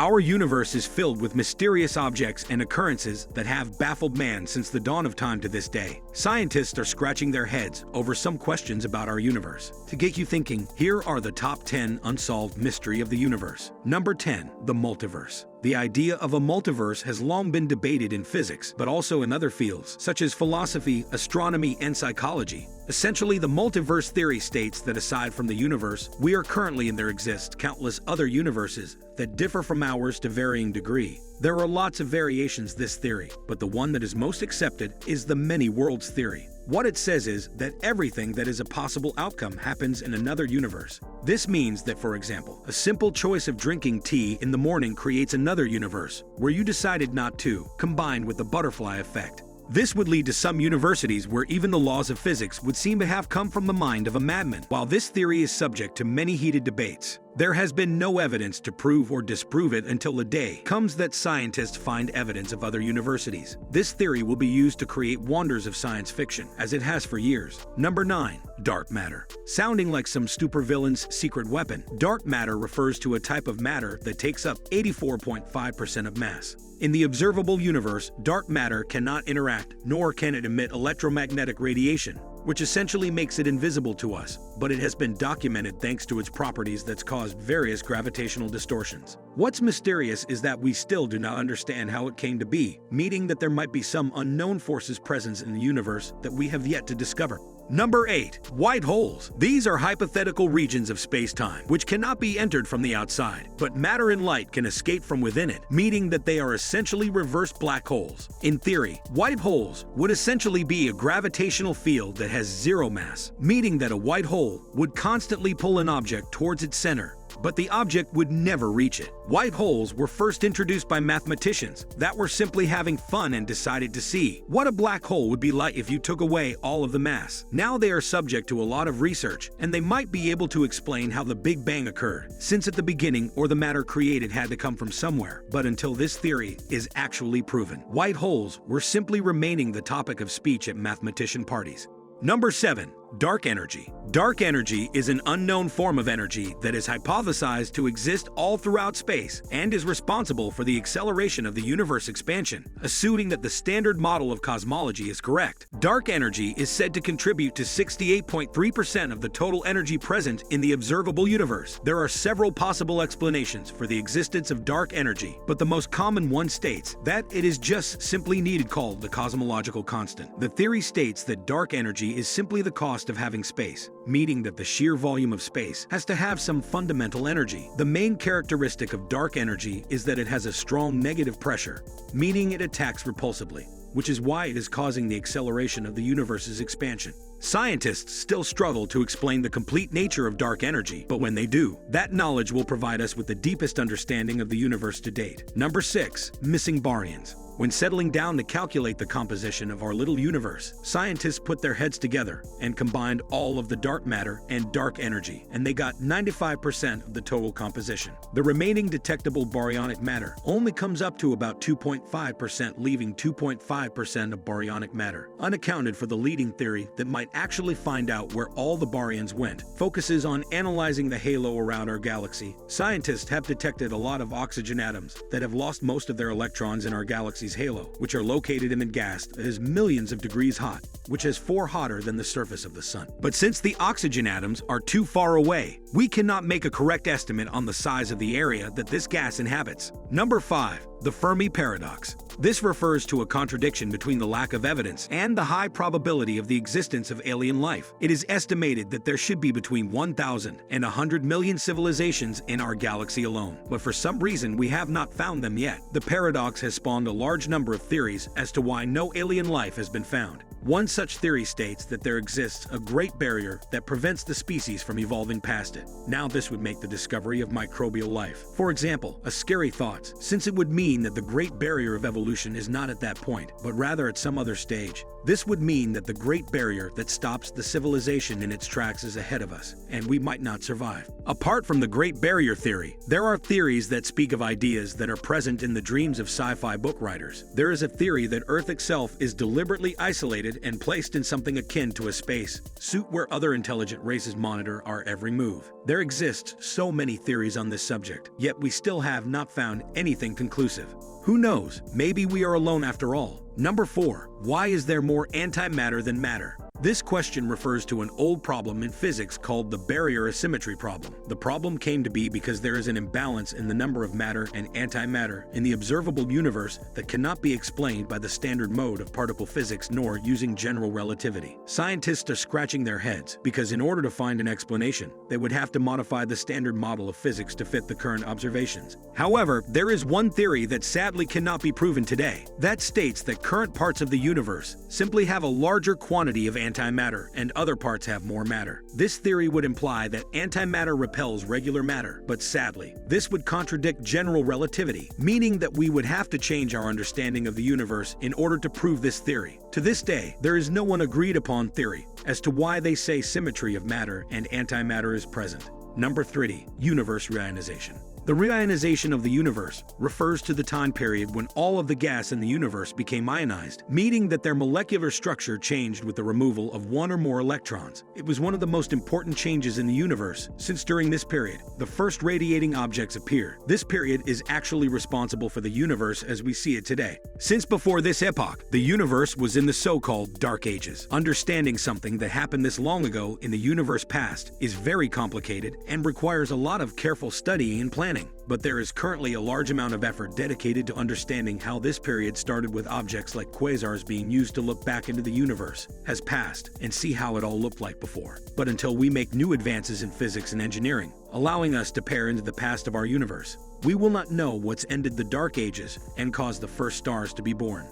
Our universe is filled with mysterious objects and occurrences that have baffled man since the dawn of time to this day. Scientists are scratching their heads over some questions about our universe. To get you thinking, here are the top 10 unsolved mystery of the universe. Number 10. The multiverse. The idea of a multiverse has long been debated in physics, but also in other fields, such as philosophy, astronomy, and psychology. Essentially, the multiverse theory states that aside from the universe we are currently in, there exist countless other universes that differ from ours to varying degree. There are lots of variations this theory, but the one that is most accepted is the many worlds theory. What it says is that everything that is a possible outcome happens in another universe. This means that, for example, a simple choice of drinking tea in the morning creates another universe where you decided not to, combined with the butterfly effect. This would lead to some universities where even the laws of physics would seem to have come from the mind of a madman. While this theory is subject to many heated debates, there has been no evidence to prove or disprove it until the day comes that scientists find evidence of other universities. This theory will be used to create wonders of science fiction, as it has for years. Number 9. Dark matter. Sounding like some supervillain's secret weapon, dark matter refers to a type of matter that takes up 84.5% of mass. In the observable universe, dark matter cannot interact, nor can it emit electromagnetic radiation, which essentially makes it invisible to us, but it has been documented thanks to its properties that's caused various gravitational distortions. What's mysterious is that we still do not understand how it came to be, meaning that there might be some unknown forces present in the universe that we have yet to discover. Number 8. White holes. These are hypothetical regions of space-time, which cannot be entered from the outside, but matter and light can escape from within it, meaning that they are essentially reverse black holes. In theory, white holes would essentially be a gravitational field that has zero mass, meaning that a white hole would constantly pull an object towards its center, but the object would never reach it. White holes were first introduced by mathematicians that were simply having fun and decided to see what a black hole would be like if you took away all of the mass. Now they are subject to a lot of research, and they might be able to explain how the Big Bang occurred, since at the beginning or the matter created had to come from somewhere. But until this theory is actually proven, white holes were simply remaining the topic of speech at mathematician parties. Number 7. Dark energy. Dark energy is an unknown form of energy that is hypothesized to exist all throughout space and is responsible for the acceleration of the universe expansion, assuming that the standard model of cosmology is correct. Dark energy is said to contribute to 68.3% of the total energy present in the observable universe. There are several possible explanations for the existence of dark energy, but the most common one states that it is just simply needed, called the cosmological constant. The theory states that dark energy is simply the cost of having space, meaning that the sheer volume of space has to have some fundamental energy. The main characteristic of dark energy is that it has a strong negative pressure, meaning it attacks repulsively, which is why it is causing the acceleration of the universe's expansion. Scientists still struggle to explain the complete nature of dark energy, but when they do, that knowledge will provide us with the deepest understanding of the universe to date. Number 6. Missing baryons. When settling down to calculate the composition of our little universe, scientists put their heads together and combined all of the dark matter and dark energy, and they got 95% of the total composition. The remaining detectable baryonic matter only comes up to about 2.5%, leaving 2.5% of baryonic matter unaccounted for. The leading theory that might actually find out where all the baryons went focuses on analyzing the halo around our galaxy. Scientists have detected a lot of oxygen atoms that have lost most of their electrons in our galaxy's halo, which are located in a gas that is millions of degrees hot, which is far hotter than the surface of the sun. But since the oxygen atoms are too far away, we cannot make a correct estimate on the size of the area that this gas inhabits. Number 5. The Fermi paradox. This refers to a contradiction between the lack of evidence and the high probability of the existence of alien life. It is estimated that there should be between 1,000 and 100 million civilizations in our galaxy alone, but for some reason we have not found them yet. The paradox has spawned a large number of theories as to why no alien life has been found. One such theory states that there exists a great barrier that prevents the species from evolving past it. Now this would make the discovery of microbial life, for example, a scary thought, since it would mean that the Great Barrier of Evolution is not at that point, but rather at some other stage. This would mean that the Great Barrier that stops the civilization in its tracks is ahead of us, and we might not survive. Apart from the Great Barrier theory, there are theories that speak of ideas that are present in the dreams of sci-fi book writers. There is a theory that Earth itself is deliberately isolated and placed in something akin to a space suit where other intelligent races monitor our every move. There exist so many theories on this subject, yet we still have not found anything conclusive. Who knows, maybe we are alone after all. Number 4. Why is there more antimatter than matter? This question refers to an old problem in physics called the barrier asymmetry problem. The problem came to be because there is an imbalance in the number of matter and antimatter in the observable universe that cannot be explained by the standard mode of particle physics nor using general relativity. Scientists are scratching their heads because in order to find an explanation, they would have to modify the standard model of physics to fit the current observations. However, there is one theory that sadly cannot be proven today. That states that current parts of the universe simply have a larger quantity of antimatter and other parts have more matter. This theory would imply that antimatter repels regular matter, but sadly, this would contradict general relativity, meaning that we would have to change our understanding of the universe in order to prove this theory. To this day, there is no one agreed upon theory as to why they say symmetry of matter and antimatter is present. Number 3. Universe reionization. The reionization of the universe refers to the time period when all of the gas in the universe became ionized, meaning that their molecular structure changed with the removal of one or more electrons. It was one of the most important changes in the universe, since during this period, the first radiating objects appeared. This period is actually responsible for the universe as we see it today. Since before this epoch, the universe was in the so-called Dark Ages. Understanding something that happened this long ago in the universe past is very complicated and requires a lot of careful studying and planning. But there is currently a large amount of effort dedicated to understanding how this period started with objects like quasars being used to look back into the universe, has passed, and see how it all looked like before. But until we make new advances in physics and engineering, allowing us to peer into the past of our universe, we will not know what's ended the Dark Ages and caused the first stars to be born.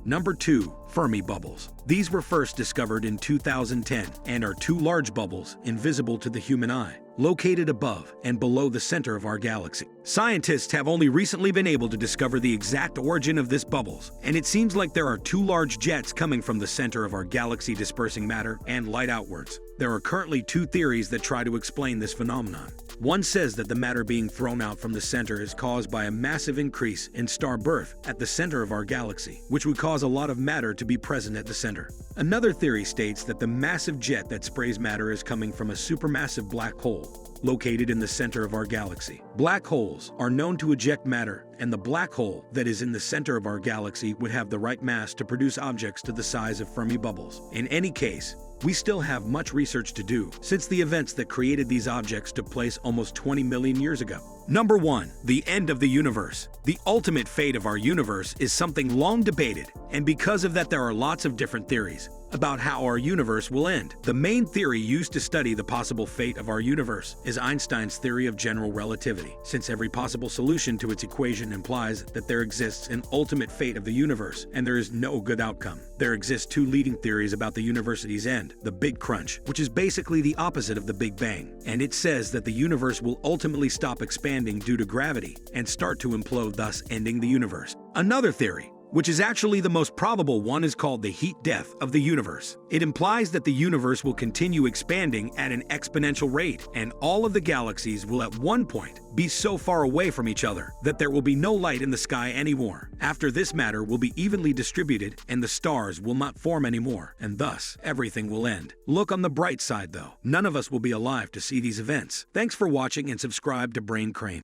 Number 2. Fermi Bubbles. These were first discovered in 2010 and are two large bubbles invisible to the human eye, located above and below the center of our galaxy. Scientists have only recently been able to discover the exact origin of this bubbles, and it seems like there are two large jets coming from the center of our galaxy dispersing matter and light outwards. There are currently two theories that try to explain this phenomenon. One says that the matter being thrown out from the center is caused by a massive increase in star birth at the center of our galaxy, which would cause a lot of matter to be present at the center. Another theory states that the massive jet that sprays matter is coming from a supermassive black hole located in the center of our galaxy. Black holes are known to eject matter, and the black hole that is in the center of our galaxy would have the right mass to produce objects to the size of Fermi bubbles. In any case, we still have much research to do, since the events that created these objects took place almost 20 million years ago. Number 1. The end of the universe. The ultimate fate of our universe is something long debated, and because of that there are lots of different theories about how our universe will end. The main theory used to study the possible fate of our universe is Einstein's theory of general relativity, since every possible solution to its equation implies that there exists an ultimate fate of the universe, and there is no good outcome. There exist two leading theories about the university's end: the Big Crunch, which is basically the opposite of the Big Bang, and it says that the universe will ultimately stop expanding due to gravity and start to implode, thus ending the universe. Another theory, which is actually the most probable one, is called the heat death of the universe. It implies that the universe will continue expanding at an exponential rate, and all of the galaxies will at one point be so far away from each other that there will be no light in the sky anymore. After this, matter will be evenly distributed and the stars will not form anymore, and thus everything will end. Look on the bright side though, none of us will be alive to see these events. Thanks for watching and subscribe to Brain Crane.